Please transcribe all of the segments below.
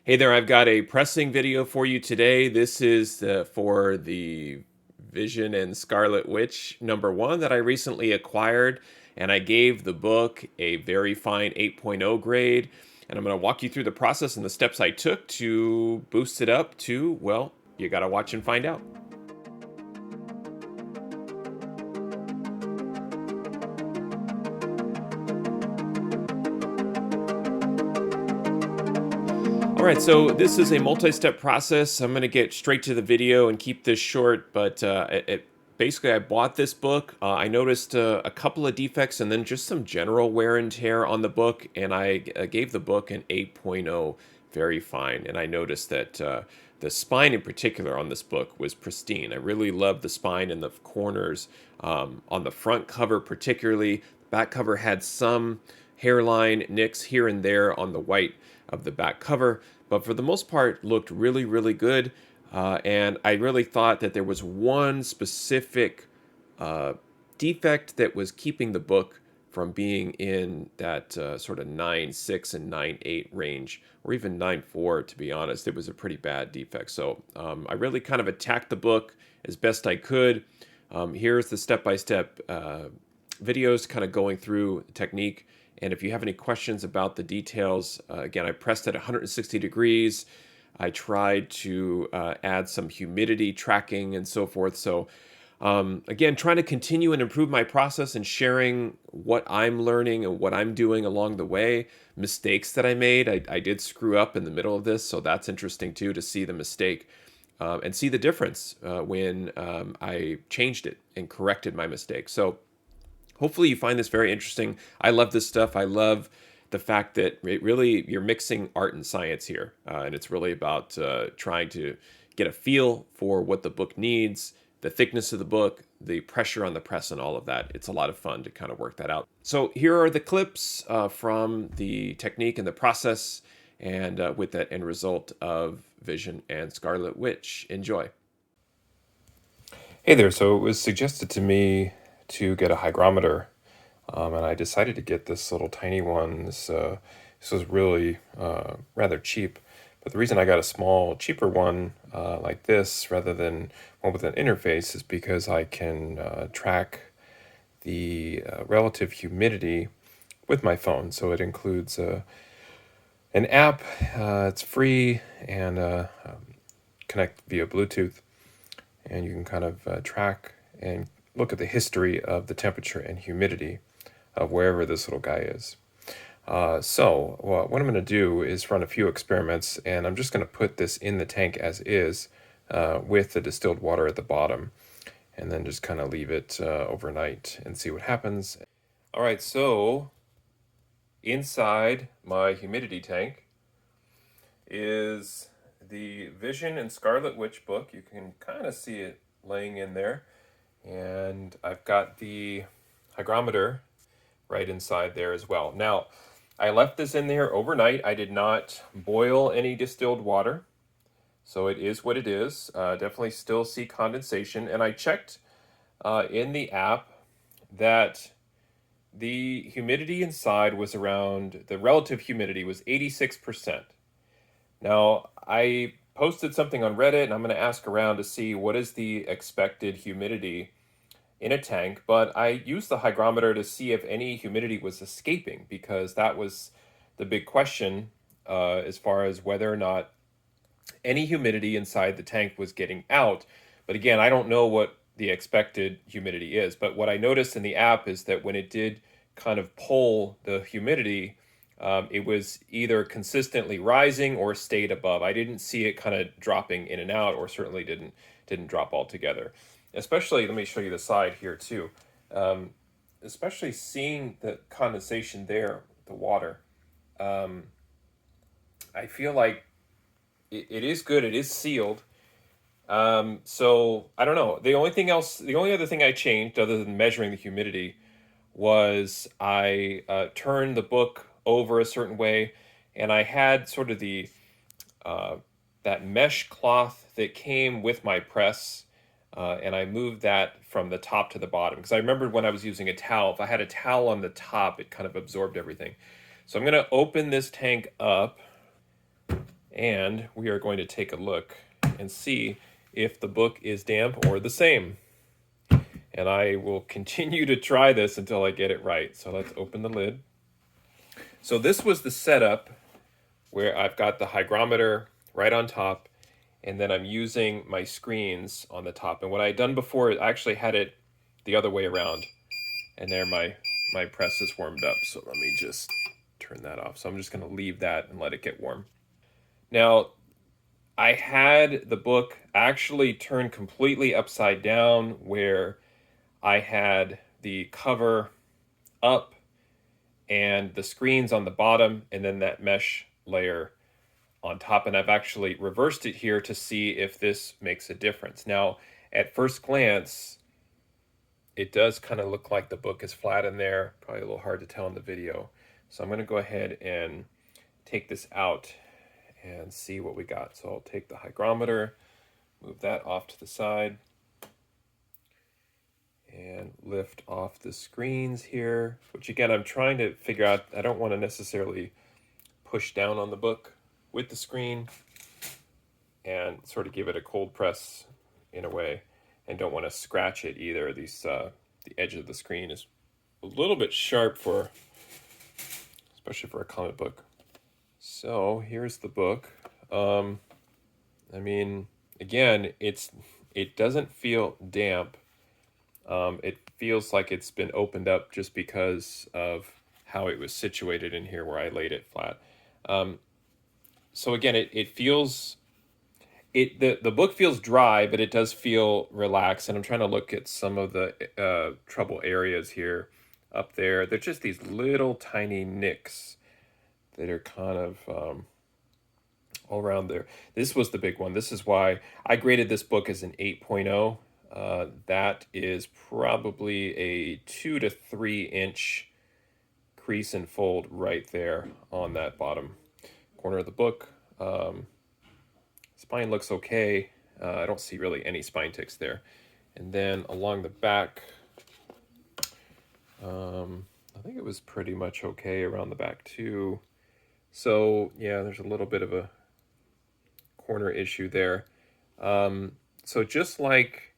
Hey there, I've got a pressing video for you today. This is for the Vision and Scarlet Witch #1 that I recently acquired, and I gave the book a very fine 8.0 grade. And I'm going to walk you through the process and the steps I took to boost it up to, well, you got to watch and find out. All right, so this is a multi-step process. I'm going to get straight to the video and keep this short, but basically I bought this book. I noticed a couple of defects and then just some general wear and tear on the book, and I gave the book an 8.0, very fine. And I noticed that the spine in particular on this book was pristine. I really loved the spine and the corners on the front cover particularly. The back cover had some hairline nicks here and there on the white of the back cover, but for the most part looked really, really good. And I really thought that there was one specific uh, defect that was keeping the book from being in that sort of 9.6 and 9.8 range, or even 9.4, to be honest. It was a pretty bad defect. So I really kind of attacked the book as best I could. Here's the step-by-step videos kind of going through the technique. And if you have any questions about the details, again, I pressed at 160 degrees. I tried to add some humidity tracking and so forth. So again, trying to continue and improve my process and sharing what I'm learning and what I'm doing along the way. Mistakes that I made. I did screw up in the middle of this, so that's interesting too, to see the mistake and see the difference when I changed it and corrected my mistake. So hopefully you find this very interesting. I love this stuff. I love the fact that it really, you're mixing art and science here. And it's really about trying to get a feel for what the book needs, the thickness of the book, the pressure on the press, and all of that. It's a lot of fun to kind of work that out. So here are the clips from the technique and the process, and with that end result of Vision and Scarlet Witch. Enjoy. Hey there, so it was suggested to me to get a hygrometer, and I decided to get this little tiny one. This was really rather cheap, but the reason I got a small, cheaper one like this rather than one with an interface is because I can track the relative humidity with my phone. So it includes an app, it's free, and connect via Bluetooth, and you can kind of track and look at the history of the temperature and humidity of wherever this little guy is. What I'm going to do is run a few experiments, and I'm just going to put this in the tank as is with the distilled water at the bottom, and then just kind of leave it overnight and see what happens. All right, so inside my humidity tank is the Vision and Scarlet Witch book. You can kind of see it laying in there. And I've got the hygrometer right inside there as well. Now, I left this in there overnight. I did not boil any distilled water, so it is what it is. Definitely still see condensation. And I checked in the app that the humidity inside was around, the relative humidity was 86%. Now, I posted something on Reddit, and I'm going to ask around to see what is the expected humidity in a tank, but I used the hygrometer to see if any humidity was escaping, because that was the big question as far as whether or not any humidity inside the tank was getting out. But again, I don't know what the expected humidity is, but what I noticed in the app is that when it did kind of pull the humidity, it was either consistently rising or stayed above. I didn't see it kind of dropping in and out, or certainly didn't drop altogether. Especially, let me show you the side here too. Especially seeing the condensation there, the water. I feel like it is good. It is sealed. So I don't know. The only other thing I changed, other than measuring the humidity, was I turned the book over a certain way, and I had sort of the that mesh cloth that came with my press, and I moved that from the top to the bottom, because I remembered when I was using a towel, if I had a towel on the top, it kind of absorbed everything. So I'm going to open this tank up, and we are going to take a look and see if the book is damp or the same. And I will continue to try this until I get it right. So let's open the lid. So this was the setup where I've got the hygrometer right on top, and then I'm using my screens on the top. And what I had done before, I actually had it the other way around. And there my press is warmed up. So let me just turn that off. So I'm just going to leave that and let it get warm. Now, I had the book actually turned completely upside down, where I had the cover up and the screens on the bottom, and then that mesh layer on top. And I've actually reversed it here to see if this makes a difference. Now, at first glance, it does kind of look like the book is flat in there. Probably a little hard to tell in the video. So I'm going to go ahead and take this out and see what we got. So I'll take the hygrometer, move that off to the side, and lift off the screens here, which again, I'm trying to figure out. I don't want to necessarily push down on the book with the screen and sort of give it a cold press in a way, and don't want to scratch it either. The edge of the screen is a little bit sharp especially for a comic book. So here's the book. I mean, again, it doesn't feel damp. It feels like it's been opened up just because of how it was situated in here where I laid it flat. So again, it feels, the book feels dry, but it does feel relaxed. And I'm trying to look at some of the trouble areas here up there. They're just these little tiny nicks that are kind of all around there. This was the big one. This is why I graded this book as an 8.0. That is probably a 2 to 3 inch crease and fold right there on that bottom corner of the book. Spine looks okay. I don't see really any spine ticks there. And then along the back, I think it was pretty much okay around the back too. So yeah, there's a little bit of a corner issue there. So just like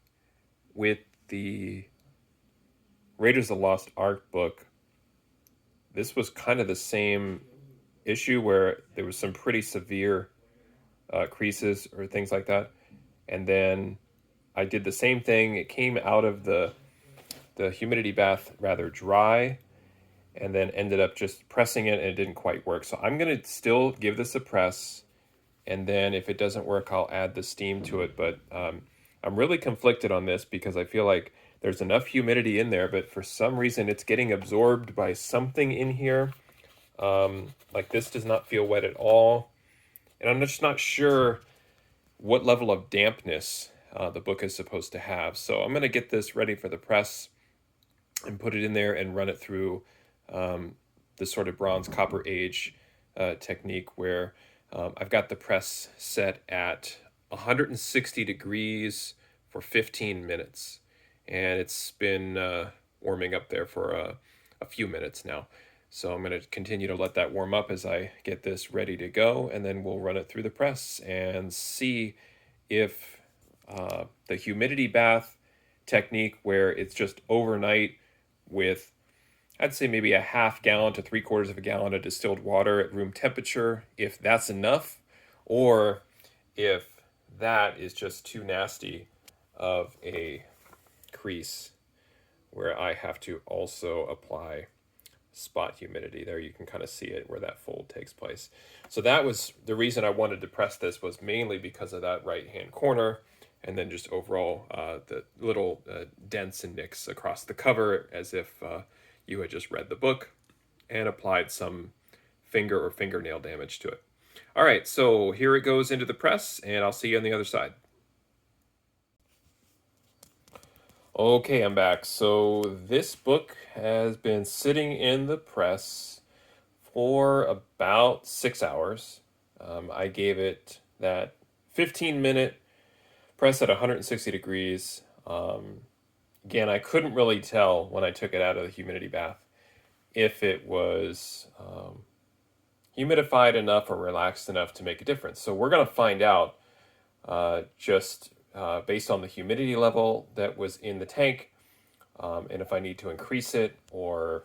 with the Raiders of the Lost Ark book, this was kind of the same issue where there was some pretty severe creases or things like that. And then I did the same thing. It came out of the humidity bath rather dry, and then ended up just pressing it, and it didn't quite work. So I'm going to still give this a press, and then if it doesn't work, I'll add the steam to it. But I'm really conflicted on this because I feel like there's enough humidity in there, but for some reason it's getting absorbed by something in here. Like this does not feel wet at all. And I'm just not sure what level of dampness the book is supposed to have. So I'm going to get this ready for the press and put it in there and run it through the sort of bronze copper age technique where I've got the press set at 160 degrees for 15 minutes. And it's been warming up there for a few minutes now. So I'm going to continue to let that warm up as I get this ready to go, and then we'll run it through the press and see if the humidity bath technique, where it's just overnight with, I'd say maybe a half gallon to 3/4 of a gallon of distilled water at room temperature, if that's enough, or if that is just too nasty of a crease where I have to also apply spot humidity. There you can kind of see it where that fold takes place. So that was the reason I wanted to press this, was mainly because of that right hand corner, and then just overall the little dents and nicks across the cover, as if you had just read the book and applied some finger or fingernail damage to it. All right, so here it goes into the press, and I'll see you on the other side. Okay, I'm back. So this book has been sitting in the press for about 6 hours. I gave it that 15-minute press at 160 degrees. Again, I couldn't really tell when I took it out of the humidity bath if it was humidified enough or relaxed enough to make a difference. So we're going to find out just based on the humidity level that was in the tank, and if I need to increase it, or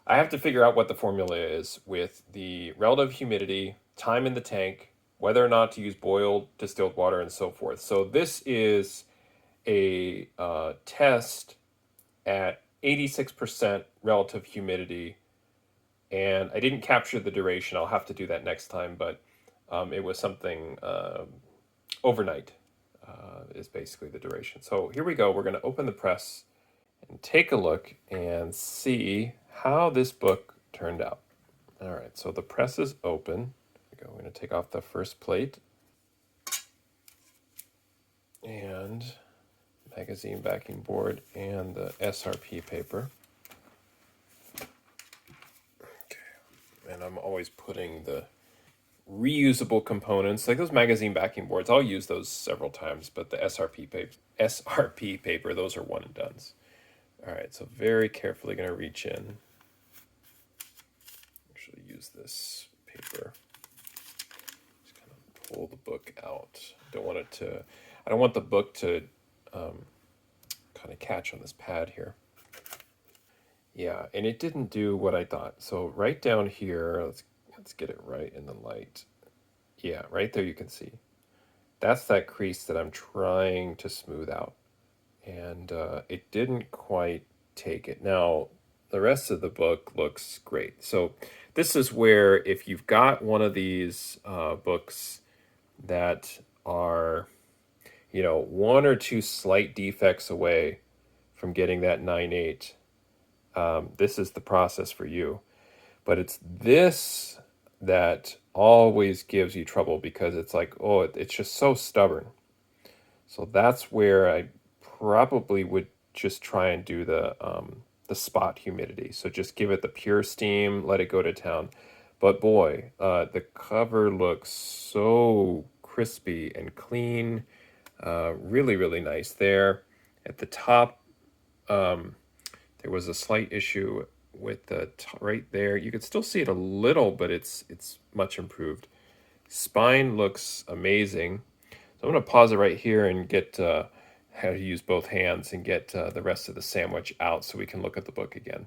I have to figure out what the formula is with the relative humidity, time in the tank, whether or not to use boiled distilled water, and so forth. So this is a test at 86% relative humidity, and I didn't capture the duration. I'll have to do that next time, but it was something overnight is basically the duration. So here we go. We're going to open the press and take a look and see how this book turned out. All right, so the press is open. Here we go. We're going to take off the first plate and magazine backing board and the SRP paper. Okay, and I'm always putting the reusable components like those magazine backing boards. I'll use those several times, but the SRP paper, those are one and dones. All right, so very carefully going to reach in. Actually, use this paper. Just kind of pull the book out. I don't want the book to kind of catch on this pad here. Yeah, and it didn't do what I thought. So right down here, let's get it right in the light. Yeah, right there you can see. That's that crease that I'm trying to smooth out. And it didn't quite take it. Now, the rest of the book looks great. So this is where if you've got one of these books that are, one or two slight defects away from getting that 9.8, this is the process for you. But it's this that always gives you trouble because it's like, oh, it's just so stubborn. So that's where I probably would just try and do the spot humidity. So just give it the pure steam, let it go to town. But boy, the cover looks so crispy and clean. Really, really nice there. At the top, there was a slight issue with the right there. You could still see it a little, but it's much improved. Spine looks amazing. So I'm going to pause it right here and get how to use both hands and get the rest of the sandwich out so we can look at the book again.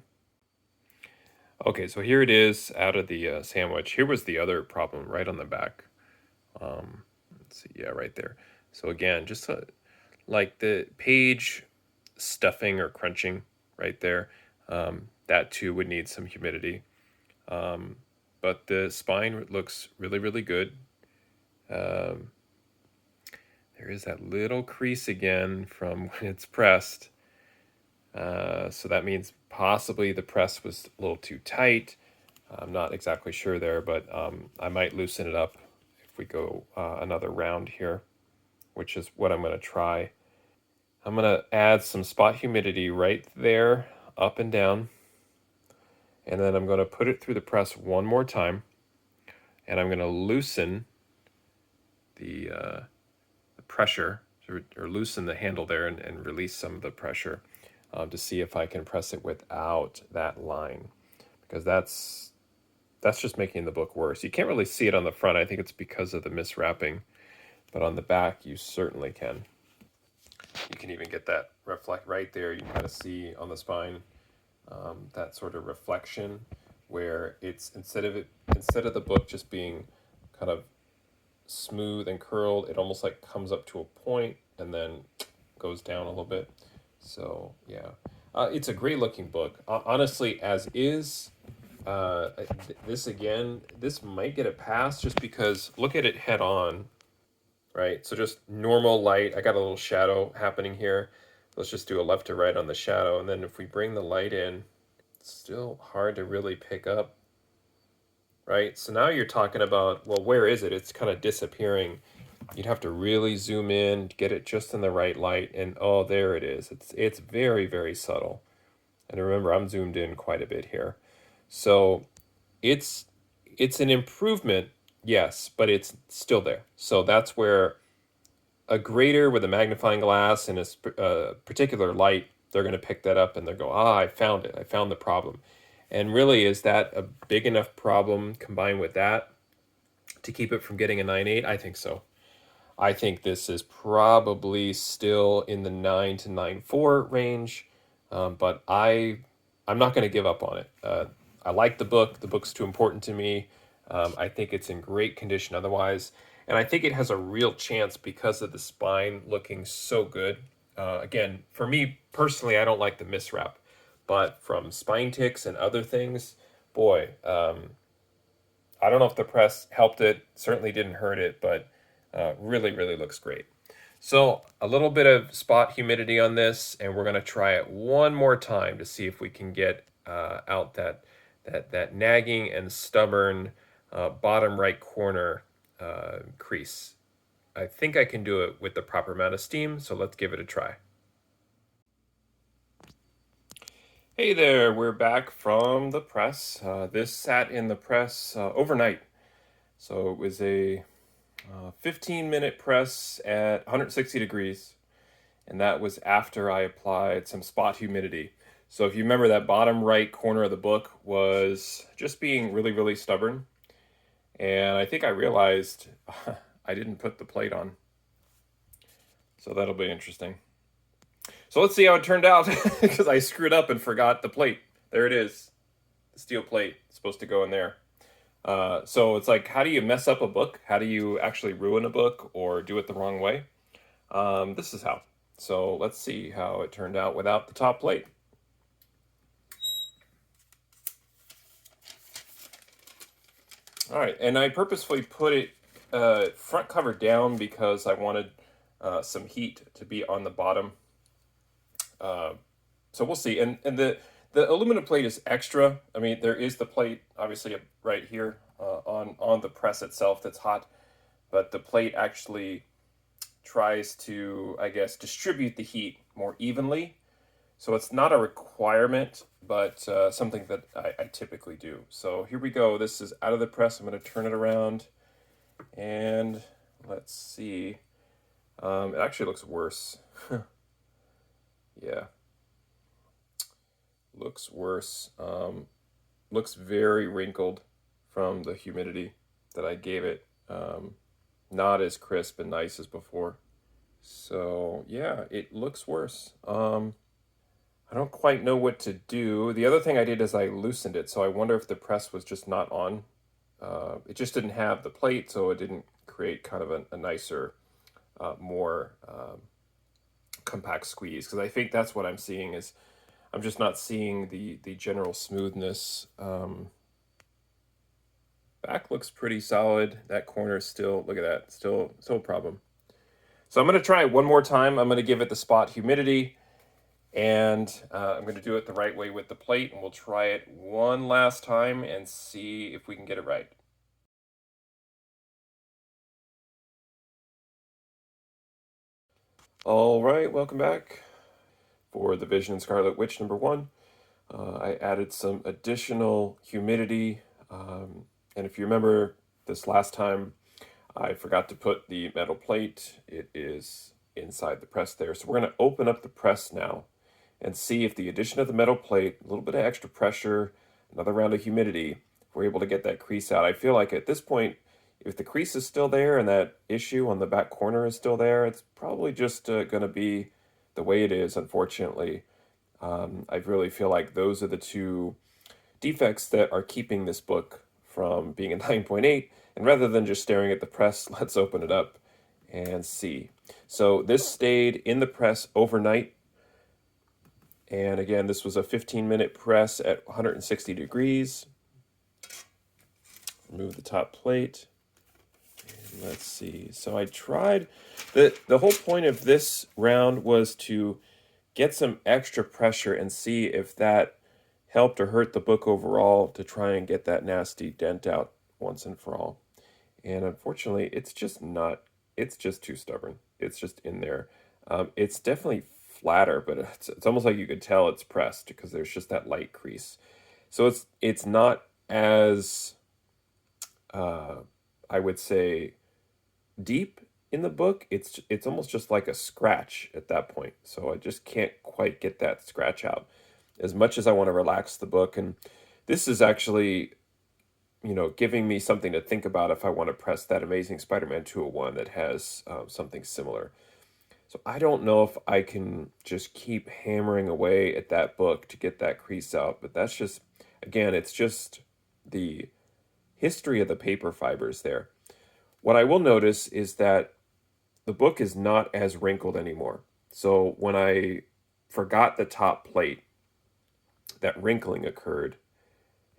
Okay, so here it is out of the sandwich. Here was the other problem right on the back. Let's see, yeah, right there. So again, just like the page stuffing or crunching right there. That too would need some humidity. But the spine looks really, really good. There is that little crease again from when it's pressed. So that means possibly the press was a little too tight. I'm not exactly sure there, but I might loosen it up if we go another round here, which is what I'm going to try. I'm going to add some spot humidity right there, up and down. And then I'm going to put it through the press one more time. And I'm going to loosen the pressure, or loosen the handle there and release some of the pressure to see if I can press it without that line. Because that's just making the book worse. You can't really see it on the front. I think it's because of the miswrapping. But on the back, you certainly can. You can even get that reflect right there. You can kind of see on the spine that sort of reflection where it's instead of the book just being kind of smooth and curled, it almost like comes up to a point and then goes down a little bit. So yeah, it's a great looking book. Honestly, as is. This might get a pass just because look at it head on. Right, so just normal light. I got a little shadow happening here. Let's just do a left to right on the shadow. And then if we bring the light in, it's still hard to really pick up. Right, so now you're talking about, well, where is it? It's kind of disappearing. You'd have to really zoom in, get it just in the right light. And oh, there it is. It's very, very subtle. And remember, I'm zoomed in quite a bit here. So it's an improvement. Yes, but it's still there. So that's where a grader with a magnifying glass and a particular light, they're going to pick that up and they'll go, I found it. I found the problem. And really, is that a big enough problem combined with that to keep it from getting a 9.8? I think so. I think this is probably still in the 9 to 9.4 range, but I'm not going to give up on it. I like the book. The book's too important to me. I think it's in great condition otherwise, and I think it has a real chance because of the spine looking so good. Again, for me personally, I don't like the miswrap, but from spine ticks and other things, boy, I don't know if the press helped it. Certainly didn't hurt it, but really, really looks great. So a little bit of spot humidity on this, and we're going to try it one more time to see if we can get out that nagging and stubborn bottom right corner crease. I think I can do it with the proper amount of steam, so let's give it a try. Hey there, we're back from the press. This sat in the press overnight. So it was a 15-minute press at 160 degrees, and that was after I applied some spot humidity. So if you remember, that bottom right corner of the book was just being really, really stubborn. And I think I realized I didn't put the plate on. So that'll be interesting. So let's see how it turned out, because I screwed up and forgot the plate. There it is. The steel plate is supposed to go in there. So it's like, how do you mess up a book? How do you actually ruin a book or do it the wrong way? This is how. So let's see how it turned out without the top plate. All right, and I purposefully put it front cover down because I wanted some heat to be on the bottom. So we'll see. And the aluminum plate is extra. I mean, there is the plate obviously right here on the press itself that's hot, but the plate actually tries to, I guess, distribute the heat more evenly. So it's not a requirement, but something that I typically do. So here we go. This is out of the press. I'm going to turn it around, and let's see. It actually looks worse. Yeah. Looks worse. Looks very wrinkled from the humidity that I gave it. Not as crisp and nice as before. So yeah, it looks worse. I don't quite know what to do. The other thing I did is I loosened it, so I wonder if the press was just not on. It just didn't have the plate, so it didn't create kind of a nicer, more compact squeeze. Because I think that's what I'm seeing is I'm just not seeing the general smoothness. Back looks pretty solid. That corner is still, look at that, still a problem. So I'm going to try it one more time. I'm going to give it the spot humidity, and I'm going to do it the right way with the plate, and we'll try it one last time and see if we can get it right. All right, welcome back for the Vision and Scarlet Witch #1. I added some additional humidity, and if you remember this last time, I forgot to put the metal plate. It is inside the press there. So we're going to open up the press now and see if the addition of the metal plate, a little bit of extra pressure, another round of humidity, we're able to get that crease out. I feel like at this point, if the crease is still there and that issue on the back corner is still there, it's probably just going to be the way it is, unfortunately. I really feel like those are the two defects that are keeping this book from being a 9.8. And rather than just staring at the press, let's open it up and see. So this stayed in the press overnight. And again, this was a 15-minute press at 160 degrees. Remove the top plate. And let's see. So I tried, the whole point of this round was to get some extra pressure and see if that helped or hurt the book overall, to try and get that nasty dent out once and for all. And unfortunately, it's just too stubborn. It's just in there. It's definitely flatter, but it's almost like you could tell it's pressed because there's just that light crease. So it's not as, I would say, deep in the book. It's almost just like a scratch at that point. So I just can't quite get that scratch out. As much as I want to relax the book, and This is actually, giving me something to think about if I want to press that Amazing Spider-Man 201 that has something similar. So I don't know if I can just keep hammering away at that book to get that crease out, but that's just, again, it's just the history of the paper fibers there. What I will notice is that the book is not as wrinkled anymore. So when I forgot the top plate, that wrinkling occurred.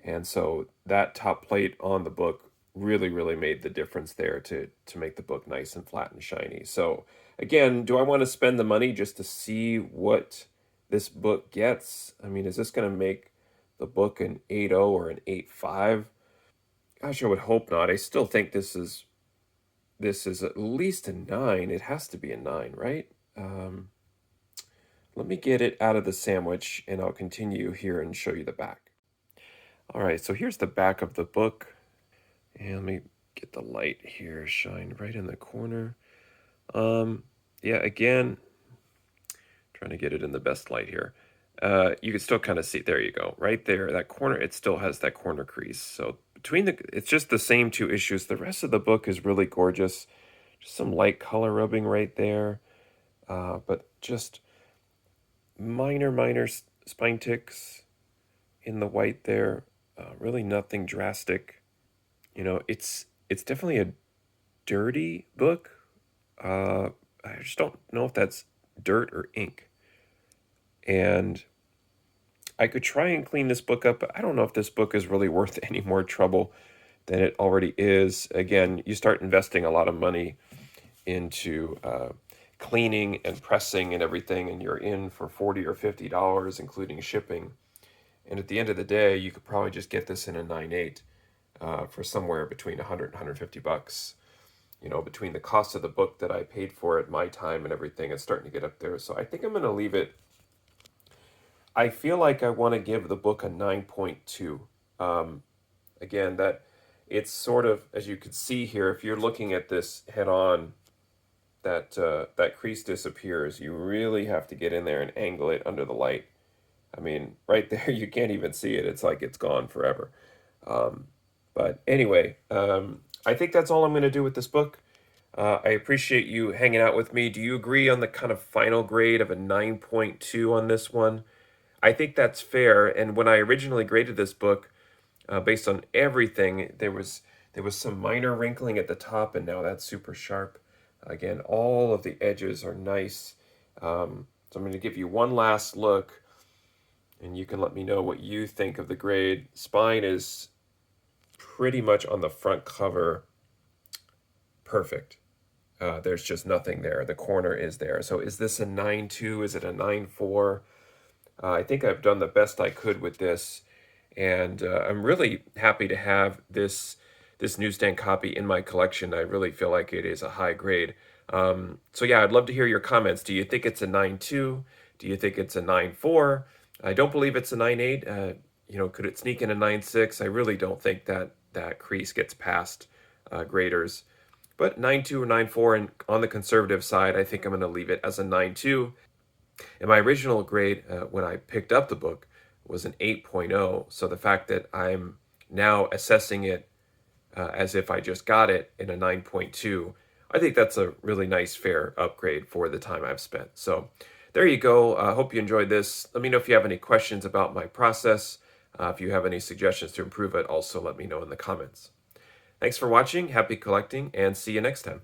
And so that top plate on the book really, really made the difference there to make the book nice and flat and shiny. So again, do I want to spend the money just to see what this book gets? I mean, is this going to make the book an 8.0 or an 8.5? Gosh, I would hope not. I still think this is at least a 9. It has to be a 9, right? Let me get it out of the sandwich and I'll continue here and show you the back. All right, so here's the back of the book. And let me get the light here, shine right in the corner. Yeah, again, trying to get it in the best light here. You can still kind of see, there you go, right there, that corner, it still has that corner crease. So it's just the same two issues. The rest of the book is really gorgeous. Just some light color rubbing right there. But just minor spine ticks in the white there. Really nothing drastic. It's definitely a dirty book. I just don't know if that's dirt or ink. And I could try and clean this book up, but I don't know if this book is really worth any more trouble than it already is. Again, you start investing a lot of money into cleaning and pressing and everything, and you're in for $40 or $50, including shipping. And at the end of the day, you could probably just get this in a 9.8 for somewhere between 100 and 150 bucks. Between the cost of the book that I paid for it, my time and everything, it's starting to get up there. So I think I'm going to leave it. I feel like I want to give the book a 9.2. Again, that it's sort of, as you can see here, if you're looking at this head on, that crease disappears. You really have to get in there and angle it under the light. I mean, right there, you can't even see it. It's like it's gone forever. But anyway, I think that's all I'm going to do with this book. I appreciate you hanging out with me. Do you agree on the kind of final grade of a 9.2 on this one? I think that's fair. And when I originally graded this book, based on everything, there was some minor wrinkling at the top, and now that's super sharp. Again, all of the edges are nice. So I'm going to give you one last look, and you can let me know what you think of the grade. Spine is pretty much on the front cover perfect. There's just nothing there. The corner is there. So is this a 9.2? Is it a 9.4? I think I've done the best I could with this, and I'm really happy to have this newsstand copy in my collection. I really feel like it is a high grade. So yeah, I'd love to hear your comments. Do you think it's a 9.2? Do you think it's a 9.4? I don't believe it's a 9.8. Could it sneak in a 9.6? I really don't think that crease gets past graders. But 9.2 or 9.4, and on the conservative side, I think I'm going to leave it as a 9.2. And my original grade when I picked up the book was an 8.0. So the fact that I'm now assessing it as if I just got it in a 9.2, I think that's a really nice, fair upgrade for the time I've spent. So there you go. I hope you enjoyed this. Let me know if you have any questions about my process. If you have any suggestions to improve it, also let me know in the comments. Thanks for watching, happy collecting, and see you next time.